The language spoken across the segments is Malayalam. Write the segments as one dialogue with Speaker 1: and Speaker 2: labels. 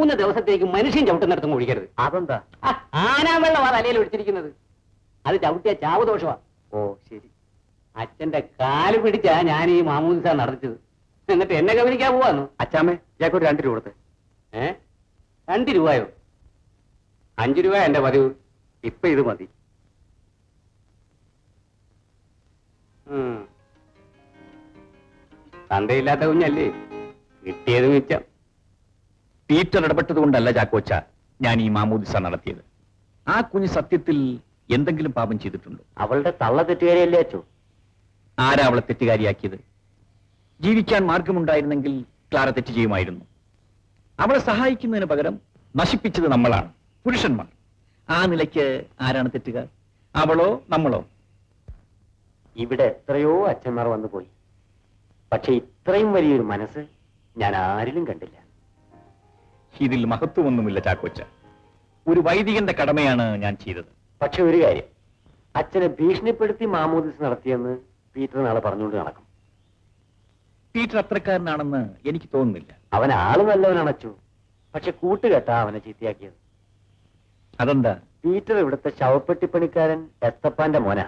Speaker 1: മൂന്ന് ദിവസത്തേക്ക് മനുഷ്യൻ ചവിട്ടുന്നിടത്തും ഒഴിക്കരുത്.
Speaker 2: അതെന്താ?
Speaker 1: ആനാവെള്ളം ആ തലയിൽ ഒഴിച്ചിരിക്കുന്നത്. അത് ചവിട്ടിയ ചാവ് ദോഷമാ.
Speaker 2: ഓ ശരി.
Speaker 1: അച്ഛന്റെ കാല് പിടിച്ചാ ഞാൻ ഈ മാമൂദിസ നടത്തിയത്. എന്നിട്ട് എന്നെ ഗവനിക്കാൻ പോവാന്നു.
Speaker 2: അച്ചാമ്മേ, ഞങ്ങൾക്കൊരു 2 രൂപ കൊടുത്ത്.
Speaker 1: 2 രൂപയോ? 5 രൂപ എന്റെ പതിവ്.
Speaker 2: ഇപ്പൊ ഇത് മതി.
Speaker 1: തന്തയില്ലാത്ത കുഞ്ഞല്ലേ, കിട്ടിയത് മിച്ചം.
Speaker 3: പീറ്റർ ഇടപെട്ടതുകൊണ്ടല്ല ചാക്കോച്ച ഞാൻ ഈ മാമൂദിസ നടത്തിയത്. ആ കുഞ്ഞ് സത്യത്തിൽ എന്തെങ്കിലും പാപം ചെയ്തിട്ടുണ്ടോ?
Speaker 2: അവളുടെ തള്ള തെറ്റുകാരിയല്ലേ അച്ചു?
Speaker 3: ആരാ അവളെ തെറ്റുകാരിയാക്കിയത്? ജീവിക്കാൻ മാർഗമുണ്ടായിരുന്നെങ്കിൽ ക്ലാര തെറ്റ് ചെയ്യുമായിരുന്നു. അവളെ സഹായിക്കുന്നതിന് പകരം നശിപ്പിച്ചത് നമ്മളാണ്, പുരുഷന്മാർ. ആ നിലയ്ക്ക് ആരാണ് തെറ്റുകാർ? അവളോ നമ്മളോ?
Speaker 2: ഇവിടെ എത്രയോ അച്ഛന്മാർ വന്നു പോയി. പക്ഷെ ഇത്രയും വലിയൊരു മനസ്സ് ഞാൻ ആരിലും കണ്ടില്ല.
Speaker 3: ഇതിൽ മഹത്വമൊന്നുമില്ല ചാക്കോച്ച. ഒരു വൈദികന്റെ കടമയാണ് ഞാൻ ചെയ്തത്.
Speaker 2: പക്ഷെ ഒരു കാര്യം, അച്ഛനെ ഭീഷണിപ്പെടുത്തി മാമോദിസ നടത്തിയെന്ന് പീറ്റർ നാളെ പറഞ്ഞുകൊണ്ട് നടക്കും.
Speaker 3: പീറ്റർ അത്രക്കാരനാണെന്ന് എനിക്ക് തോന്നുന്നില്ല.
Speaker 2: അവൻ ആള് നല്ലവനാണ് അച്ചു. പക്ഷെ കൂട്ടുകെട്ടാ അവനെ ചീത്തയാക്കിയത്.
Speaker 3: അതെന്താ?
Speaker 2: പീറ്റർ ഇവിടുത്തെ ശവപ്പെട്ടിപ്പണിക്കാരൻ എസ്തപ്പാന്റെ മോനാ.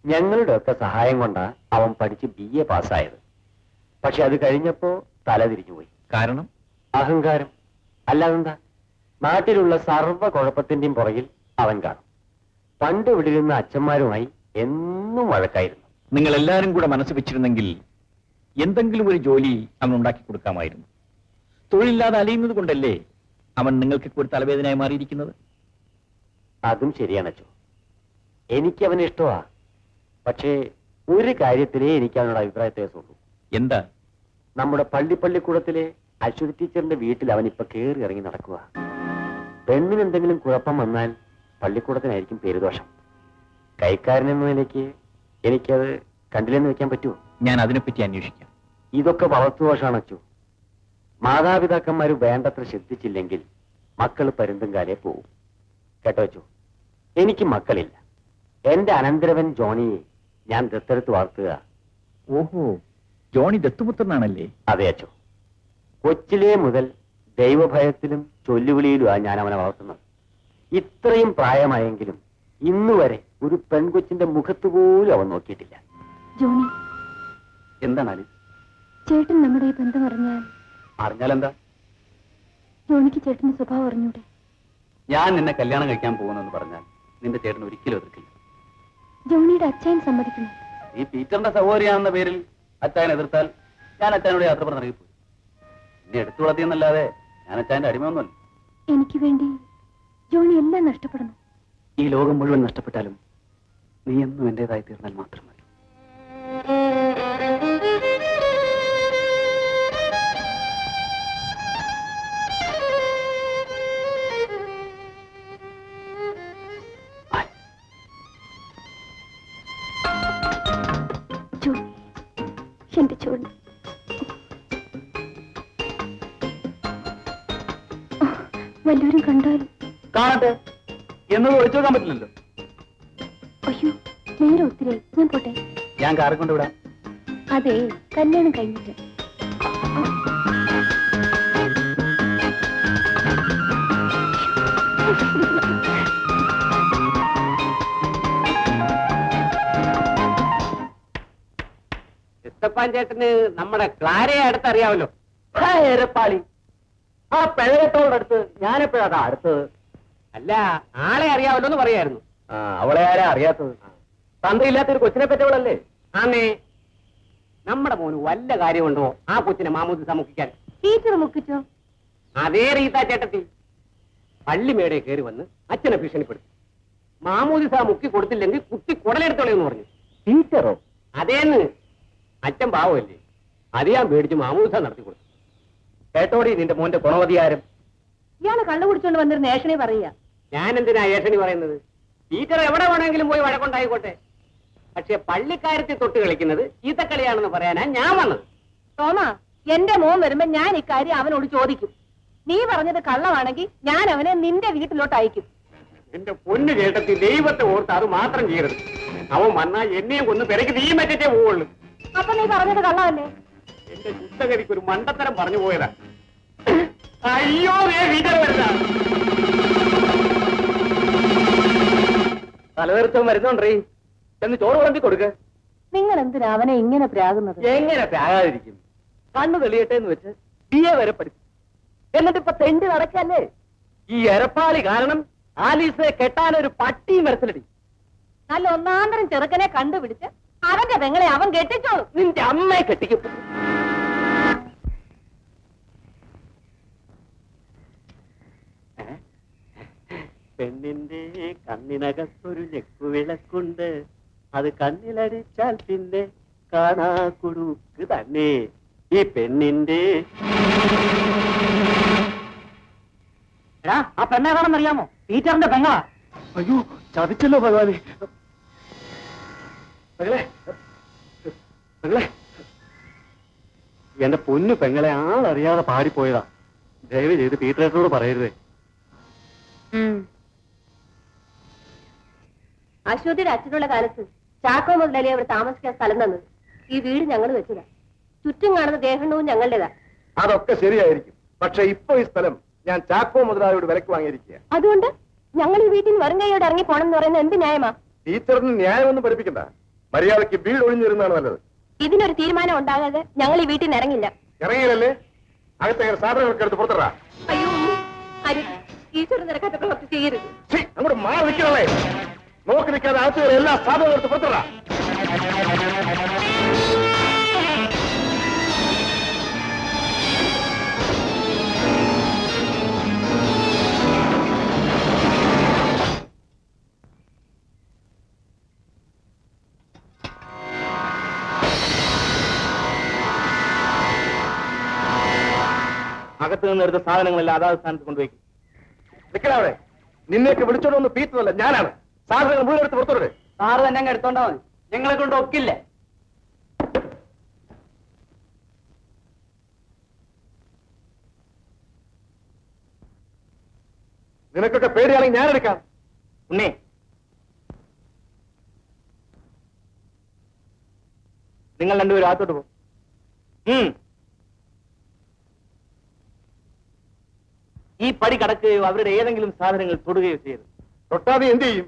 Speaker 2: ഞങ്ങളുടെ ഒക്കെ സഹായം കൊണ്ടാ അവൻ പഠിച്ച് BA പാസ്സായത്. പക്ഷെ അത് കഴിഞ്ഞപ്പോ തല തിരിഞ്ഞുപോയി.
Speaker 3: കാരണം?
Speaker 2: അഹങ്കാരം. അല്ലാതെന്താ? നാട്ടിലുള്ള സർവ്വ കുഴപ്പത്തിന്റെയും പുറകിൽ അവൻ കാണും. പണ്ട് ഇവിടെ ഇരുന്ന അച്ഛന്മാരുമായി എന്നും വഴക്കായിരുന്നു.
Speaker 3: നിങ്ങൾ എല്ലാവരും കൂടെ മനസ്സ് വെച്ചിരുന്നെങ്കിൽ എന്തെങ്കിലും ഒരു ജോലി അവൻ ഉണ്ടാക്കി കൊടുക്കാമായിരുന്നു. തൊഴിലില്ലാതെ അലയുന്നത് കൊണ്ടല്ലേ അവൻ നിങ്ങൾക്ക് ഒരു തലവേദനയായി മാറിയിരിക്കുന്നത്.
Speaker 2: അതും ശരിയാണ് അച്ചു. എനിക്ക് അവനെ ഇഷ്ടമാ. പക്ഷേ ഒരു കാര്യത്തിലേ എനിക്ക് അവനോട് അഭിപ്രായ വ്യത്യാസമുള്ളൂ.
Speaker 3: എന്താ?
Speaker 2: നമ്മുടെ പള്ളിക്കൂടത്തിലെ അശ്വതി ടീച്ചറിന്റെ വീട്ടിൽ അവൻ ഇപ്പൊ കയറി ഇറങ്ങി നടക്കുക. പെണ്ണിന് എന്തെങ്കിലും കുഴപ്പം വന്നാൽ പള്ളിക്കൂടത്തിനായിരിക്കും പേരുദോഷം. കൈക്കാരൻ എന്ന നിലയ്ക്ക് എനിക്കത് കണ്ടില്ലെന്ന് വെക്കാൻ പറ്റുമോ?
Speaker 3: ഞാൻ അതിനെപ്പറ്റി അന്വേഷിക്കാം.
Speaker 2: ഇതൊക്കെ വളർത്തുദോഷമാണ് അച്ചു. മാതാപിതാക്കന്മാർ വേണ്ടത്ര ശ്രദ്ധിച്ചില്ലെങ്കിൽ മക്കൾ പരുന്തും കാലേ പോവും. കേട്ടോ അച്ചു, എനിക്ക് മക്കളില്ല. എന്റെ അനന്തരവൻ ജോണിയെ ഞാൻ ദത്തെടുത്ത് വളർത്തുക.
Speaker 3: ഓഹോ, ജോണി ദത്തുപുത്രനാണല്ലേ?
Speaker 2: അതെ അച്ചു. കൊച്ചിലേ മുതൽ ദൈവഭയത്തിലും ചൊല്ലുവിളിയിലുമാണ് ഞാൻ അവനെ വളർത്തുന്നത്. ഇത്രയും പ്രായമായെങ്കിലും ഇന്നുവരെ ഒരു പെൺകൊച്ചിന്റെ മുഖത്ത് പോലും അവൻ നോക്കിയിട്ടില്ല.
Speaker 4: ജോണി,
Speaker 2: എന്താണ്
Speaker 4: ചേട്ടൻ നമ്മുടെ ഈ ബന്ധം
Speaker 2: അറിഞ്ഞാലെന്താ?
Speaker 4: ജോണിക്ക് ചേട്ടന്റെ സ്വഭാവം അറിഞ്ഞൂടെ?
Speaker 2: ഞാൻ നിന്നെ കല്യാണം കഴിക്കാൻ പോകുന്നെന്ന് പറഞ്ഞാൽ നിന്റെ ചേട്ടൻ ഒരിക്കലും എതിർക്കില്ല.
Speaker 4: ജോണിയുടെ അച്ഛൻ സമ്മതിക്കുന്നു.
Speaker 2: ഈ പീറ്ററിന്റെ സഹോദരിയാണെന്ന പേരിൽ അച്ഛനെ എതിർത്താൽ ഞാൻ അച്ഛനോട് യാത്ര പറഞ്ഞിറങ്ങിപ്പോയി. എന്നെ എടുത്തു വളർത്തിയെന്നല്ലാതെ ഞാൻ അച്ഛന്റെ അടിമയൊന്നുമല്ല.
Speaker 4: എനിക്ക് വേണ്ടി ജോണി എല്ലാം നഷ്ടപ്പെടണം.
Speaker 2: ഈ ലോകം മുഴുവൻ നഷ്ടപ്പെട്ടാലും നീ എന്നും എന്റേതായി തീർന്നാൽ മാത്രം മതി.
Speaker 4: എന്റെ ജോണി, വല്ലവരും കണ്ടാൽ?
Speaker 2: കാണട്ടെ, എന്നത് ഒളിച്ചു വെക്കാൻ പറ്റില്ലല്ലോ.
Speaker 4: അയ്യോ, നേരെ ഒത്തിരി. ഞാൻ പോട്ടെ.
Speaker 2: ഞാൻ കാറെ കൊണ്ടുവിടാം.
Speaker 4: അതെ, കല്യാണം കഴിഞ്ഞിട്ട്.
Speaker 1: എസ്തപ്പാൻ ചേട്ടന് നമ്മുടെ ക്ലാരയെ അടുത്തറിയാമല്ലോ.
Speaker 2: എരപ്പാളി, ആ പെഴയത്തോടടുത്ത് ഞാനെപ്പോഴാ അടുത്തത്?
Speaker 1: അല്ല, ആളെ അറിയാമല്ലോ എന്ന് പറയായിരുന്നു.
Speaker 2: അവളെ ആരാ അറിയാത്തത്? തന്തയില്ലാത്തൊരു കൊച്ചിനെ പറ്റവളല്ലേ?
Speaker 1: ആന്നേ, നമ്മുടെ മോന് വല്ല കാര്യമുണ്ടോ ആ കൊച്ചിനെ മാമൂദിസ മുക്കിക്കാൻ?
Speaker 4: ടീച്ചർ മുക്കിച്ചോ?
Speaker 1: അതേ റീത്ത ചേട്ടത്തി പള്ളിമേടെ കയറി വന്ന് അച്ഛനെ ഭീഷണിപ്പെടുത്തി. മാമൂദിസ മുക്കി കൊടുത്തില്ലെങ്കിൽ കുത്തി കുടലെടുത്തോളെന്ന് പറഞ്ഞു.
Speaker 2: ടീച്ചറോ?
Speaker 1: അതേന്ന്. അച്ഛൻ പാവമല്ലേ, അത് ഞാൻ പേടിച്ച് മാമൂദിസ നടത്തി കൊടുത്തു.
Speaker 2: കേട്ടോടി നിന്റെ മോന്റെ ഗുണവധികാരം.
Speaker 4: ഇയാള് കള്ളു കുടിച്ചോണ്ട് വന്നിരുന്ന ഏഷണി പറയാ.
Speaker 1: ഞാൻ എന്തിനാ ഏഷണി പറയുന്നത്? ടീച്ചർ എവിടെ വേണമെങ്കിലും പോയി വഴക്കുണ്ടായിക്കോട്ടെ. പക്ഷെ പള്ളിക്കാരത്തിൽ തൊട്ട് കളിക്കുന്നത് ചീത്തക്കളിയാണെന്ന് പറയാനാ ഞാൻ വന്നത്.
Speaker 4: തോമാ, എന്റെ മോൻ വരുമ്പോ ഞാൻ ഇക്കാര്യം അവനോട് ചോദിക്കും. നീ പറഞ്ഞത് കള്ളമാണെങ്കിൽ ഞാൻ അവനെ നിന്റെ വീട്ടിലോട്ട് അയക്കും.
Speaker 1: എന്റെ പൊന്നു ചേട്ടത്തി, ദൈവത്തെ ഓർത്ത് അത് മാത്രം ചെയ്യരുത്. അവൻ വന്നാൽ എന്നെയും കൊന്ന് പെരക്ക് നീ മറ്റേ പോവുള്ളൂ.
Speaker 4: അപ്പൊ നീ പറഞ്ഞത് കള്ളമല്ലേ?
Speaker 1: എന്റെ ശുദ്ധഗതിക്ക് ഒരു മണ്ടത്തരം പറഞ്ഞു പോയതാ. അയ്യോ വീട്ടിൽ വരുന്ന തലവരുത്തം വരുന്നുണ്ടേ എന്ന് ചോറ് വിളമ്പി കൊടുക്ക.
Speaker 4: നിങ്ങൾ എന്തിനാ അവനെ ഇങ്ങനെ പ്രാകുന്നത്?
Speaker 1: എങ്ങനെ പ്രാകാതിരിക്കും? കണ്ണു തെളിയട്ടെ എന്ന് വെച്ച് BA വരെ പഠിച്ചു. എന്നിട്ട് ഇപ്പൊ തെണ്ടി നടക്കല്ലേ. ഈ എരപ്പാളി കാരണം ആലീസിനെ കെട്ടാനൊരു പട്ടിയും വരത്തിലടി.
Speaker 4: നല്ല ഒന്നാന്തരം ചെറുക്കനെ കണ്ടുപിടിച്ച് അവന്റെ പെങ്ങളെ അവൻ കെട്ടിച്ചോളും.
Speaker 1: നിന്റെ അമ്മയെ കെട്ടിക്കും. പെണ്ണിന്റെ കണ്ണിനകത്തൊരു ഞെക്കുവിളക്കുണ്ട്, അത് കണ്ണിലടിച്ചാൽ പിന്നെ കാണാ കുടുക്ക് തന്നെ. ഈ പെണ്ണിന്റെ ആ പെണ്ണെ കാണുന്നറിയാമോ? പീറ്ററിന്റെ പെങ്ങളാ.
Speaker 2: അയ്യോ, ചതിച്ചല്ലോ ഭഗവാനെ. പെങ്ങളെ, പെങ്ങളെ, എന്റെ പൊന്നു പെങ്ങളെ ആളറിയാതെ പാടിപ്പോയതാ. ദയവ് ചെയ്ത് പീറ്ററേട്ടനോട് പറയരുതേ.
Speaker 4: അശ്വതിയുടെ അച്ഛനുള്ള കാലത്ത് ചാക്കോ മുതലേ അവിടെ താമസിക്കാൻ സ്ഥലം തന്നത്. ഈ വീട് ഞങ്ങൾ വെച്ചതാ. ചുറ്റും കാണുന്ന ദേഹണ്ണവും ഞങ്ങളുടേതാ.
Speaker 5: അതൊക്കെ ശരിയായിരിക്കും. പക്ഷെ ഇപ്പൊ ഈ സ്ഥലം ഞാൻ ചാക്കോ മുതലാളിയോട് വിലക്ക് വാങ്ങിയിരിക്കുക.
Speaker 4: അതുകൊണ്ട് ഞങ്ങൾ ഈ വീട്ടിൽ വരും കൈയോട് ഇറങ്ങി പോണം എന്ന് പറയുന്നത് എന്ത് ന്യായമാ?
Speaker 5: ടീച്ചറിന് ന്യായമൊന്നും പഠിപ്പിക്കണ്ട. മര്യാദയ്ക്ക് വീട് ഒഴിഞ്ഞിരുന്നാണ് നല്ലത്.
Speaker 4: ഇതിനൊരു തീരുമാനം ഉണ്ടാകാതെ ഞങ്ങൾ ഈ വീട്ടിൽ നിന്ന് ഇറങ്ങില്ല.
Speaker 5: ഇറങ്ങിയില്ലല്ലേ? അകത്തെ സാധനങ്ങളൊക്കെ എടുത്ത് പുറത്തിടാ.
Speaker 4: അയ്യോ ഈശ്വര നിരക്കാത്ത പ്രവൃത്തി ചെയ്യരുത്.
Speaker 5: അങ്ങോട്ട് മാറി നിൽക്കണേ. നോക്കി നിൽക്കാതെ അകത്ത് കയറി എല്ലാ സാധനങ്ങളും എടുത്ത് പുറത്തിടാ.
Speaker 1: അകത്ത് നിന്ന് എടുത്ത സാധനങ്ങളെല്ലാം അതാത് സ്ഥാനത്ത് കൊണ്ടുപോയി.
Speaker 5: നിൽക്കണവിടെ. നിന്നെയൊക്കെ വിളിച്ചോണ്ട് വന്ന് പീറ്റുന്നല്ല, ഞാനാണ്. സാധനങ്ങൾ മുഴുവൻ എടുത്ത് പുറത്തോടെ.
Speaker 1: സാറ് തന്നെ അങ്ങ് എടുത്തോണ്ടാ മതി. ഞങ്ങളെ കൊണ്ട് ഒക്കില്ല.
Speaker 5: നിനക്കൊക്കെ പേടിയാണെങ്കിൽ ഞാൻ എടുക്കാം.
Speaker 1: ഉണ്ണേ, നിങ്ങൾ രണ്ടുപേരും അകത്തോട്ട് പോകും. ഈ പടി കടക്കുകയോ അവരുടെ ഏതെങ്കിലും സാധനങ്ങൾ തൊടുകയോ ചെയ്യരുത്.
Speaker 5: തൊട്ടാതെ എന്ത് ചെയ്യും?